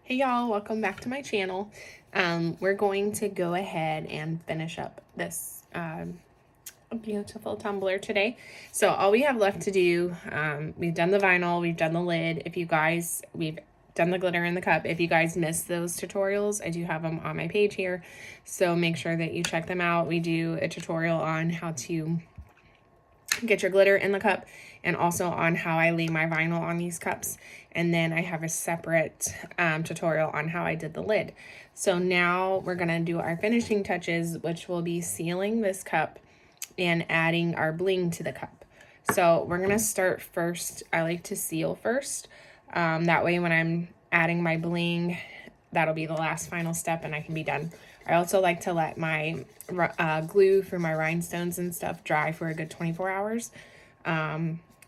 Hey y'all, welcome back to my channel. We're going to go ahead and finish up this beautiful tumbler today. So all we have left to do, we've done the vinyl, we've done the lid. We've done the glitter in the cup. If you guys missed those tutorials, I do have them on my page here. So make sure that you check them out. We do a tutorial on how to get your glitter in the cup and also on how I lay my vinyl on these cups. And then I have a separate tutorial on how I did the lid. So now we're gonna do our finishing touches, which will be sealing this cup and adding our bling to the cup. So we're gonna start first. I like to seal first. That way when I'm adding my bling, that'll be the last final step and I can be done. I also like to let my glue for my rhinestones and stuff dry for a good 24 hours.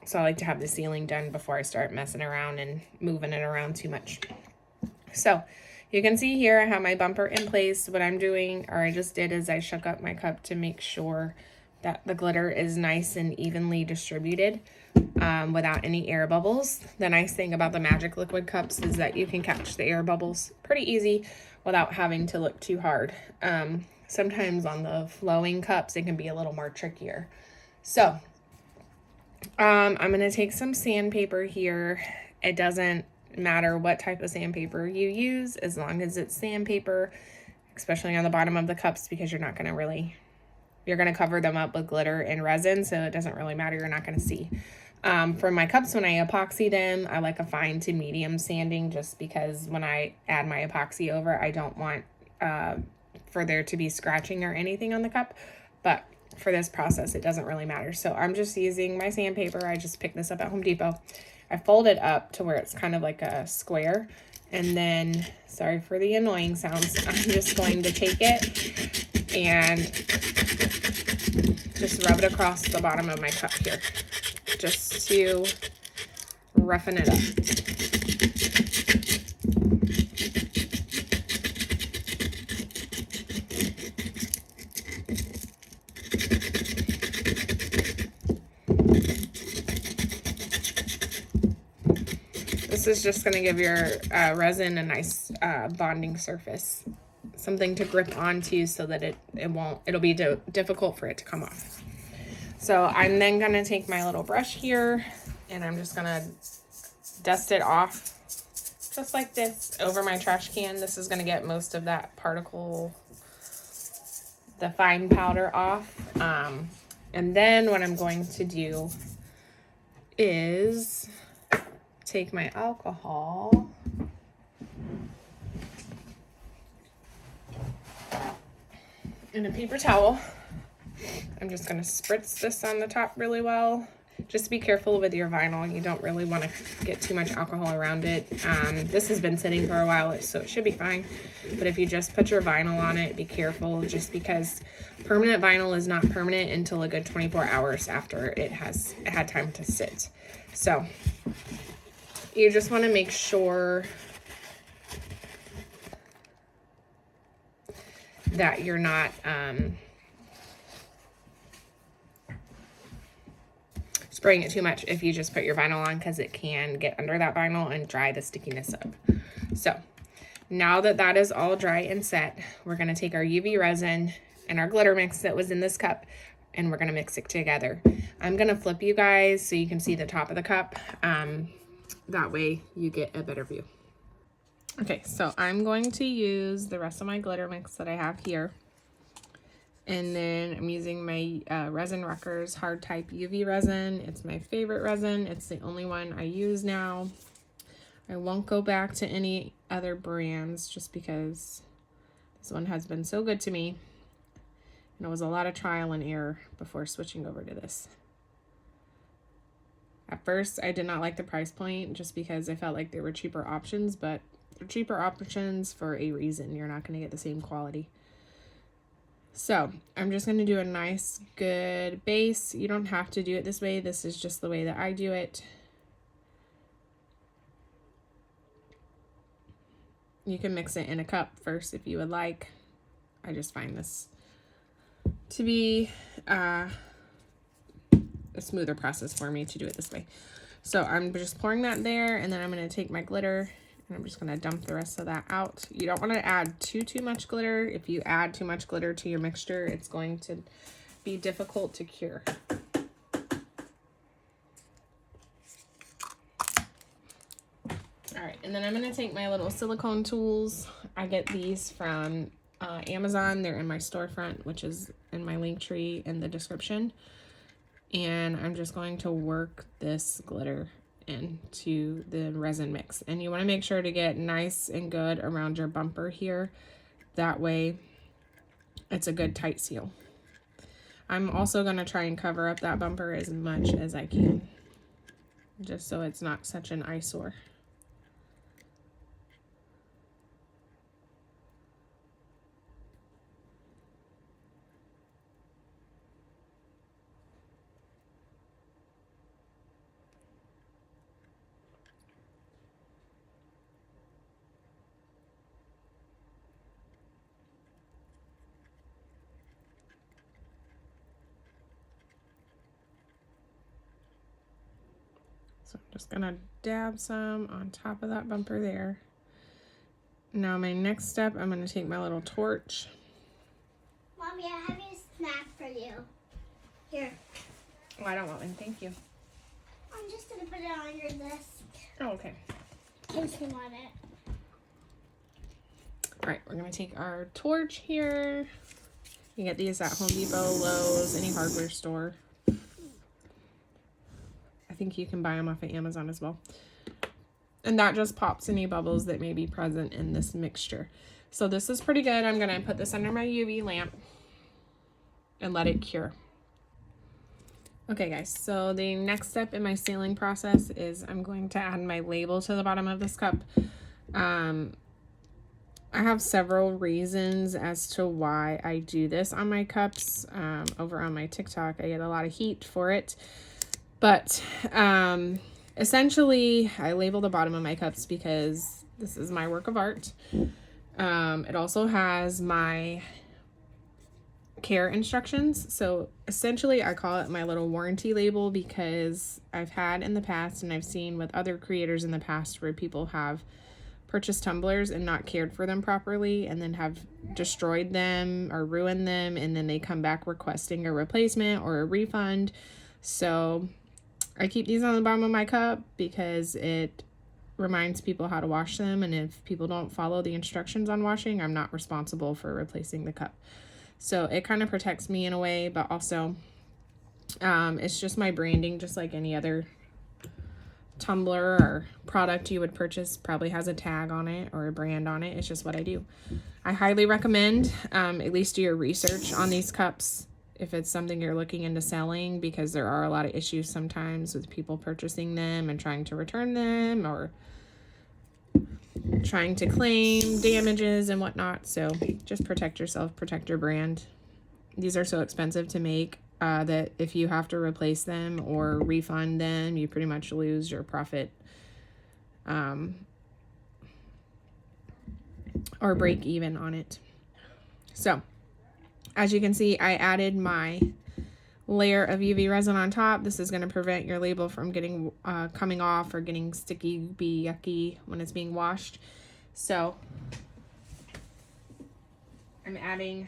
So I like to have the sealing done before I start messing around and moving it around too much. So you can see here I have my bumper in place. What I'm doing, or I just did, is I shook up my cup to make sure that the glitter is nice and evenly distributed without any air bubbles. The nice thing about the Magic Liquid cups is that you can catch the air bubbles pretty easy without having to look too hard. Sometimes on the flowing cups, it can be a little more trickier. So I'm going to take some sandpaper here. It doesn't matter what type of sandpaper you use, as long as it's sandpaper, especially on the bottom of the cups, because you're going to cover them up with glitter and resin, so it doesn't really matter. You're not going to see. For my cups, when I epoxy them, I like a fine to medium sanding, just because when I add my epoxy over, I don't want for there to be scratching or anything on the cup. But for this process, it doesn't really matter. So I'm just using my sandpaper. I just picked this up at Home Depot. I fold it up to where it's kind of like a square. And then, sorry for the annoying sounds, I'm just going to take it and just rub it across the bottom of my cup here, just to roughen it up. This is just going to give your resin a nice bonding surface, something to grip onto so that it'll be difficult for it to come off. So I'm then going to take my little brush here and I'm just going to dust it off just like this over my trash can. This is going to get most of that particle, the fine powder off. And then what I'm going to do is take my alcohol in a paper towel. I'm just going to spritz this on the top really well. Just be careful with your vinyl. You don't really want to get too much alcohol around it. This has been sitting for a while, so it should be fine. But if you just put your vinyl on it, be careful, just because permanent vinyl is not permanent until a good 24 hours after it had time to sit. So you just want to make sure that you're not spraying it too much if you just put your vinyl on, because it can get under that vinyl and dry the stickiness up. So now that that is all dry and set, we're going to take our UV resin and our glitter mix that was in this cup, and we're going to mix it together. I'm going to flip you guys so you can see the top of the cup. That way you get a better view. Okay, so I'm going to use the rest of my glitter mix that I have here. And then I'm using my Resin Wreckers hard type UV resin. It's my favorite resin. It's the only one I use now. I won't go back to any other brands just because this one has been so good to me. And it was a lot of trial and error before switching over to this. At first, I did not like the price point just because I felt like there were cheaper options, but they're cheaper options for a reason. You're not going to get the same quality. So I'm just going to do a nice, good base. You don't have to do it this way. This is just the way that I do it. You can mix it in a cup first if you would like. I just find this to be a smoother process for me to do it this way. So I'm just pouring that there, and then I'm going to take my glitter And I'm just going to dump the rest of that out. You don't want to add too much glitter. If you add too much glitter to your mixture, it's going to be difficult to cure. All right, and then I'm going to take my little silicone tools. I get these from Amazon. They're in my storefront, which is in my link tree in the description. And I'm just going to work this glitter into the resin mix. And you want to make sure to get nice and good around your bumper here. That way it's a good tight seal. I'm also going to try and cover up that bumper as much as I can, just so it's not such an eyesore. So I'm just gonna dab some on top of that bumper there. Now my next step, I'm gonna take my little torch. Mommy, I have a snack for you. Here. Oh, I don't want one, thank you. I'm just gonna put it on your desk. Oh, okay. In case you want it. All right, we're gonna take our torch here. You get these at Home Depot, Lowe's, any hardware store. I think you can buy them off of Amazon as well. And that just pops any bubbles that may be present in this mixture. So this is pretty good. I'm gonna put this under my UV lamp and let it cure. Okay guys, so the next step in my sealing process is I'm going to add my label to the bottom of this cup. I have several reasons as to why I do this on my cups. Over on my TikTok, I get a lot of heat for it. But essentially, I label the bottom of my cups because this is my work of art. It also has my care instructions. So essentially, I call it my little warranty label because I've had in the past and I've seen with other creators in the past where people have purchased tumblers and not cared for them properly and then have destroyed them or ruined them, and then they come back requesting a replacement or a refund. So I keep these on the bottom of my cup because it reminds people how to wash them, and if people don't follow the instructions on washing, I'm not responsible for replacing the cup. So it kind of protects me in a way, but also it's just my branding, just like any other tumbler or product you would purchase probably has a tag on it or a brand on it. It's just what I do. I highly recommend at least do your research on these cups if it's something you're looking into selling, because there are a lot of issues sometimes with people purchasing them and trying to return them or trying to claim damages and whatnot. So just protect yourself, protect your brand. These are so expensive to make that if you have to replace them or refund them, you pretty much lose your profit or break even on it. So as you can see, I added my layer of UV resin on top. This is going to prevent your label from getting coming off or getting sticky, yucky when it's being washed. So I'm adding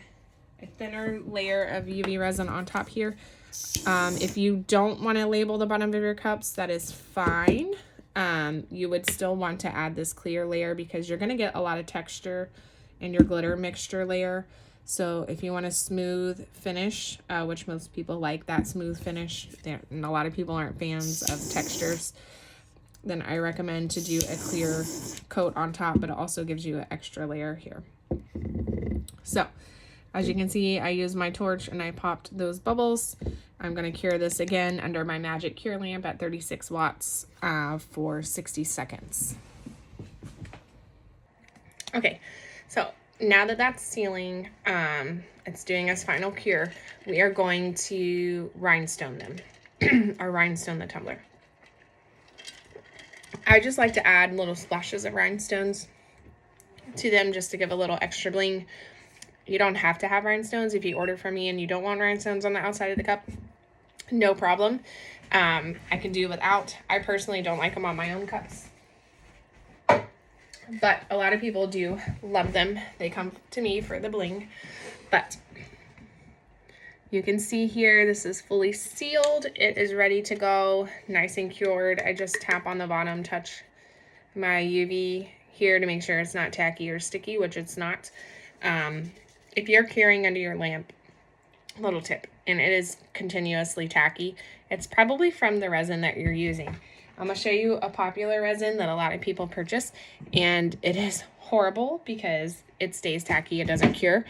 a thinner layer of UV resin on top here. If you don't want to label the bottom of your cups, that is fine. You would still want to add this clear layer because you're going to get a lot of texture in your glitter mixture layer. So if you want a smooth finish, which most people like that smooth finish, and a lot of people aren't fans of textures, then I recommend to do a clear coat on top, but it also gives you an extra layer here. So as you can see, I used my torch and I popped those bubbles. I'm going to cure this again under my magic cure lamp at 36 watts for 60 seconds. Okay, so now that that's sealing, it's doing its final cure, we are going to rhinestone them, or rhinestone the tumbler. I just like to add little splashes of rhinestones to them just to give a little extra bling. You don't have to have rhinestones. If you order from me and you don't want rhinestones on the outside of the cup, no problem. I can do without. I personally don't like them on my own cups. but a lot of people do love them. They come to me for the bling, but you can see here, this is fully sealed. It is ready to go, nice and cured. I just tap on the bottom, touch my UV here to make sure it's not tacky or sticky, which it's not. If you're curing under your lamp, little tip, and it is continuously tacky, it's probably from the resin that you're using. I'm going to show you a popular resin that a lot of people purchase, and it is horrible because it stays tacky, it doesn't cure.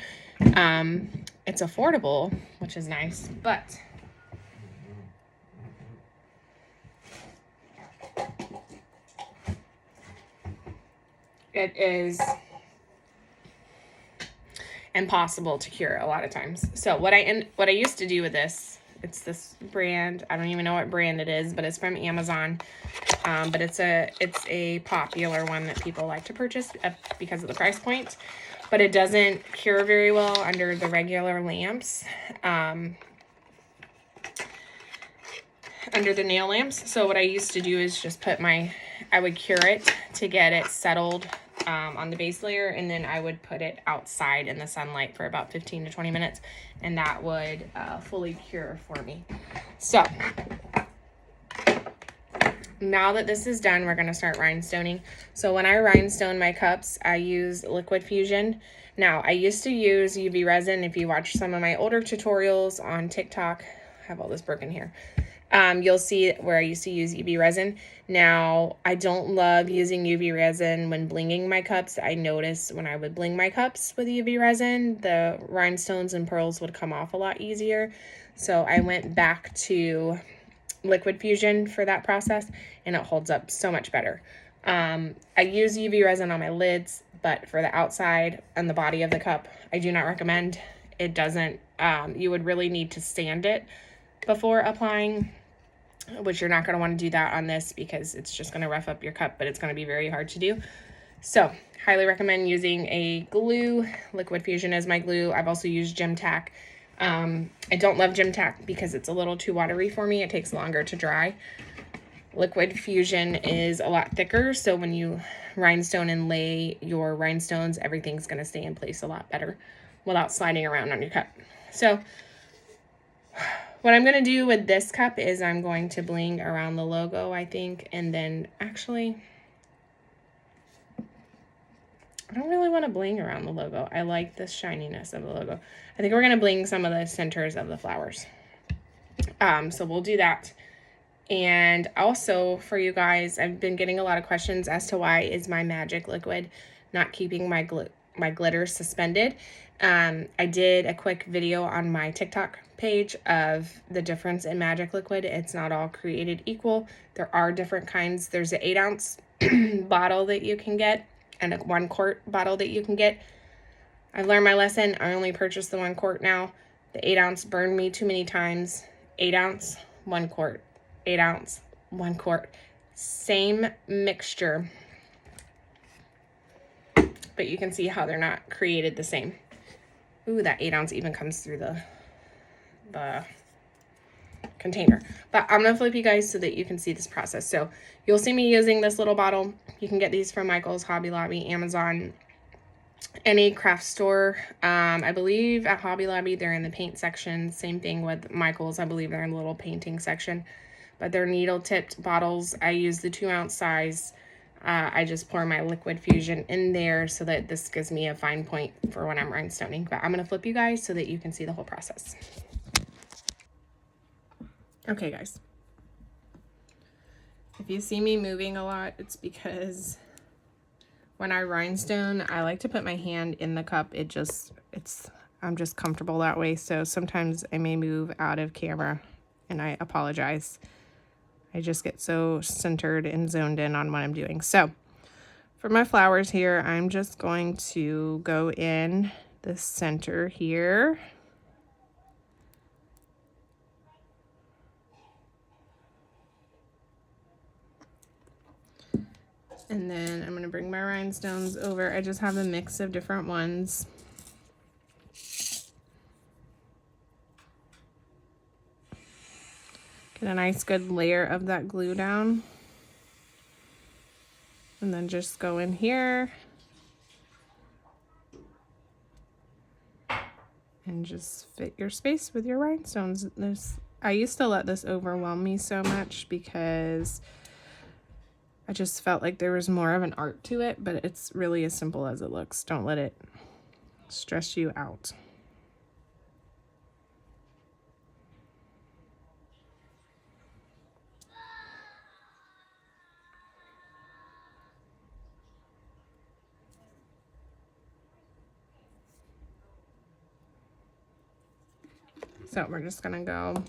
It's affordable, which is nice, but it is impossible to cure a lot of times. So what I used to do with this, it's this brand, I don't even know what brand it is, but it's from Amazon. But it's a popular one that people like to purchase because of the price point, but it doesn't cure very well under the regular lamps, under the nail lamps. So what I used to do is just put I would cure it to get it settled on the base layer, and then I would put it outside in the sunlight for about 15 to 20 minutes, and that would fully cure for me. So now that this is done, we're going to start rhinestoning. So when I rhinestone my cups, I use liquid fusion. Now, I used to use UV resin. If you watch some of my older tutorials on TikTok, I have all this broken here. You'll see where I used to use UV resin. Now, I don't love using UV resin when blinging my cups. I noticed when I would bling my cups with UV resin, the rhinestones and pearls would come off a lot easier. So I went back to liquid fusion for that process, and it holds up so much better. I use UV resin on my lids, but for the outside and the body of the cup, I do not recommend. It doesn't, you would really need to sand it before applying, which you're not going to want to do that on this because it's just going to rough up your cup, but it's going to be very hard to do. So highly recommend using a glue. Liquid fusion is my glue. I've also used Gem Tack. I don't love Gem Tack because it's a little too watery for me. It takes longer to dry. Liquid fusion is a lot thicker, so when you rhinestone and lay your rhinestones, everything's going to stay in place a lot better without sliding around on your cup. So what I'm going to do with this cup is I'm going to bling around the logo, I think, and then actually, I don't really want to bling around the logo. I like the shininess of the logo. I think we're going to bling some of the centers of the flowers. So we'll do that. And also for you guys, I've been getting a lot of questions as to why is my magic liquid not keeping my glitter suspended. I did a quick video on my TikTok page of the difference in magic liquid. It's not all created equal. There are different kinds. There's an 8-ounce bottle that you can get and a 1 quart bottle that you can get. I've learned my lesson. I only purchase the 1 quart now. The 8-ounce burned me too many times. 8-ounce, 1 quart. 8-ounce, 1 quart. Same mixture, but you can see how they're not created the same. Ooh, that 8-ounce even comes through the container. But I'm gonna flip you guys so that you can see this process. So you'll see me using this little bottle. You can get these from Michael's, Hobby Lobby, Amazon, any craft store. I believe at Hobby Lobby they're in the paint section. Same thing with Michael's. I believe they're in the little painting section. But they're needle tipped bottles. I use the 2-ounce size. I just pour my liquid fusion in there so that this gives me a fine point for when I'm rhinestoning. But I'm going to flip you guys so that you can see the whole process. Okay, guys. If you see me moving a lot, it's because when I rhinestone, I like to put my hand in the cup. I'm just comfortable that way. So sometimes I may move out of camera, and I apologize. I just get so centered and zoned in on what I'm doing. So for my flowers here, I'm just going to go in the center here. And then I'm going to bring my rhinestones over. I just have a mix of different ones. Get a nice good layer of that glue down. And then just go in here and just fit your space with your rhinestones. I used to let this overwhelm me so much because I just felt like there was more of an art to it, but it's really as simple as it looks. Don't let it stress you out. So we're just gonna go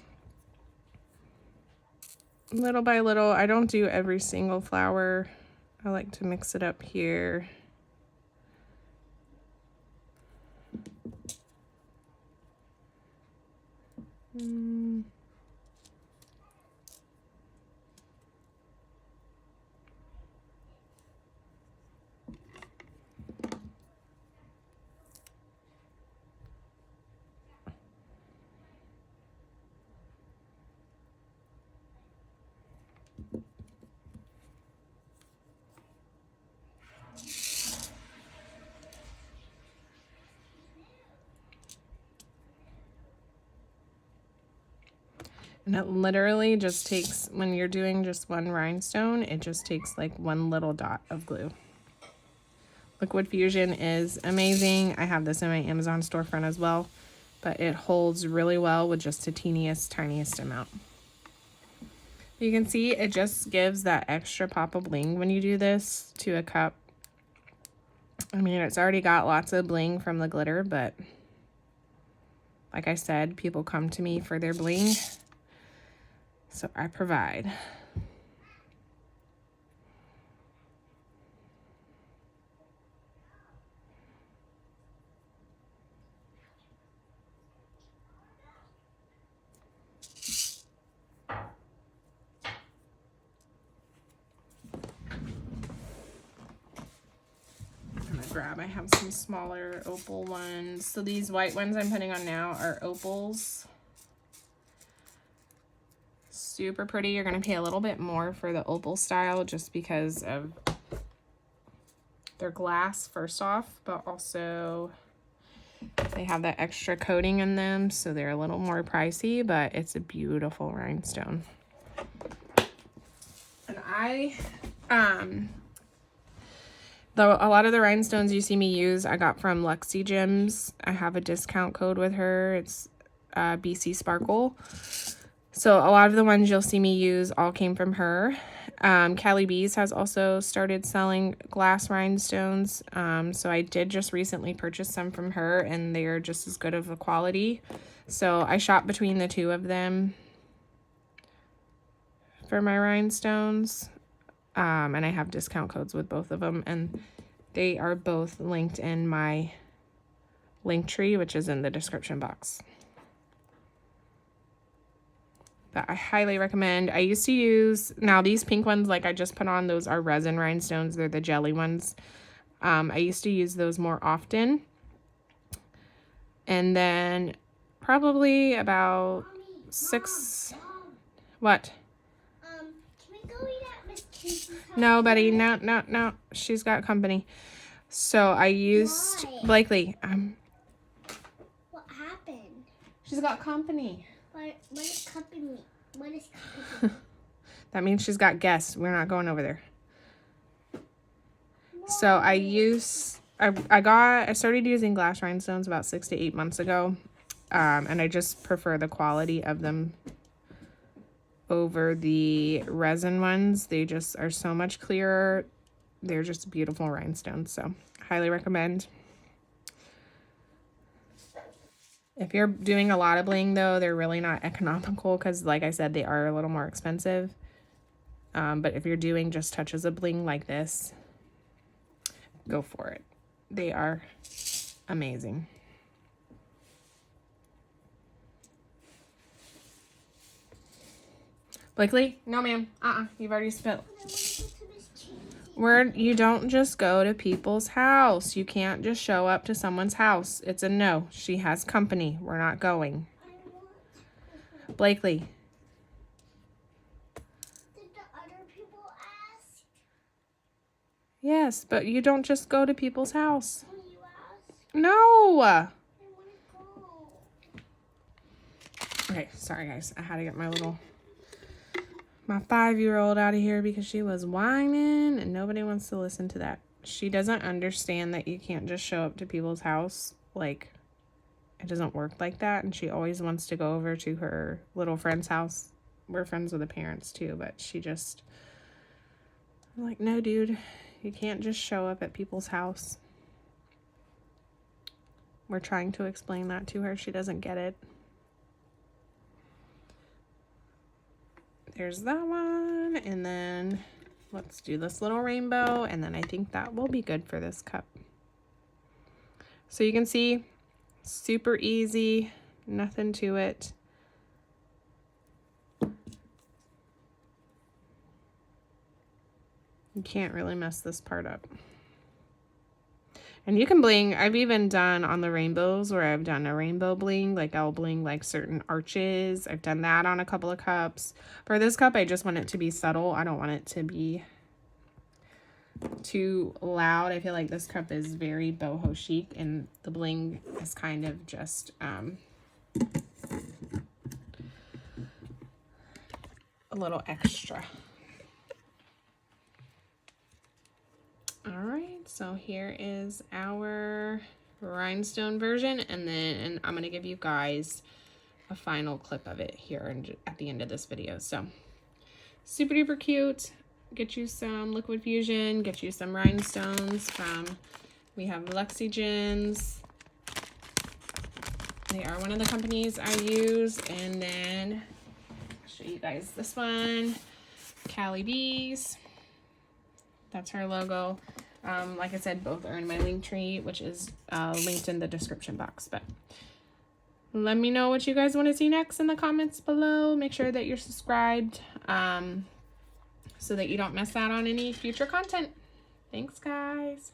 little by little. I don't do every single flower. I like to mix it up here. And it literally just takes, when you're doing just one rhinestone, it just takes like one little dot of glue. Liquid Fusion is amazing. I have this in my Amazon storefront as well, but it holds really well with just the tiniest amount. You can see it just gives that extra pop of bling when you do this to a cup. I mean, it's already got lots of bling from the glitter, but like I said, people come to me for their bling. So I provide. I'm gonna grab, I have some smaller opal ones. So these white ones I'm putting on now are opals. Super pretty. You're going to pay a little bit more for the opal style just because of their glass first off, but also they have that extra coating in them, so they're a little more pricey, but it's a beautiful rhinestone. And though a lot of the rhinestones you see me use, I got from Luxie Gems. I have a discount code with her. It's BC Sparkle. So a lot of the ones you'll see me use all came from her. Cali Bees has also started selling glass rhinestones. So I did just recently purchase some from her, and they are just as good of a quality. So I shop between the two of them for my rhinestones. And I have discount codes with both of them, and they are both linked in my link tree, which is in the description box. But I highly recommend. I used to use, now these pink ones like I just put on, those are resin rhinestones. They're the jelly ones. I used to use those more often. And then probably about Mom, what? Can we go eat at Miss Casey's house? No, buddy, no. She's got company. So I used, Why? Blakely, What happened? she's got company. What is company? What is company? That means she's got guests. We're not going over there. So I started using glass rhinestones about 6 to 8 months ago. And I just prefer the quality of them over the resin ones. They just are so much clearer. They're just beautiful rhinestones. So highly recommend. If you're doing a lot of bling, though, they're really not economical because, like I said, they are a little more expensive. But if you're doing just touches of bling like this, go for it. They are amazing. Blakely? No, ma'am. You've already spilled. You don't just go to people's house. You can't just show up to someone's house. It's a no. She has company. We're not going. Blakely. Did the other people ask? Yes, but you don't just go to people's house. When you ask, No! I want to go. Okay, sorry guys. I had to get my 5-year-old out of here because she was whining and nobody wants to listen to that. She doesn't understand that you can't just show up to people's house. Like, it doesn't work like that. And she always wants to go over to her little friend's house. We're friends with the parents too, but she just, I'm like, no, dude, you can't just show up at people's house. We're trying to explain that to her. She doesn't get it. There's that one. And then let's do this little rainbow. And then I think that will be good for this cup. So you can see, super easy, nothing to it. You can't really mess this part up. And you can bling. I've even done on the rainbows where I've done a rainbow bling. Like I'll bling like certain arches. I've done that on a couple of cups. For this cup, I just want it to be subtle. I don't want it to be too loud. I feel like this cup is very boho chic and the bling is kind of just a little extra. All right, so here is our rhinestone version, and then I'm gonna give you guys a final clip of it here at the end of this video. So super duper cute. Get you some liquid fusion, get you some rhinestones from, we have Lexigins. They are one of the companies I use. And then I'll show you guys this one, Cali Bees. That's her logo. Like I said, both are in my link tree, which is linked in the description box. But let me know what you guys want to see next in the comments below. Make sure that you're subscribed so that you don't miss out on any future content. Thanks, guys.